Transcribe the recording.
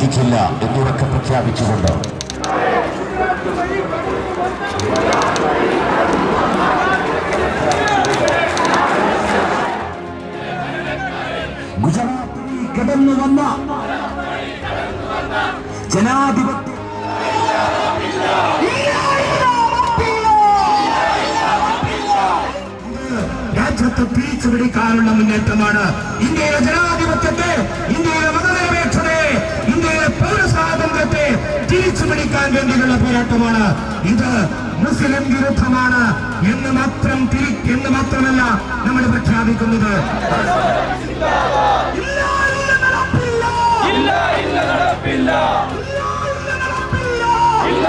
അനുവദിക്കില്ല എന്നുറക്കെ പ്രഖ്യാപിച്ചുകൊണ്ട് ഗുജറാത്തിൽ കടന്നു വന്ന ജനാധിപത്യ രാജ്യത്തെ പിടിച്ചുപിടിക്കാനുള്ള മുന്നേറ്റമാണ്. ഇന്ത്യയിലെ ജനാധിപത്യത്തെ, ഇന്ത്യയിലെ മതനിരപേക്ഷതയെ, ഇന്ത്യയിലെ പൗരസ്വാതന്ത്ര്യത്തെ തിരിച്ചുപിടിക്കാൻ വേണ്ടിയുള്ള പോരാട്ടമാണ്. ഇത് മുസ്ലിം വിരുദ്ധമാണ് എന്ന് മാത്രമല്ല നമ്മൾ പ്രഖ്യാപിക്കുന്നത്. ഇല്ല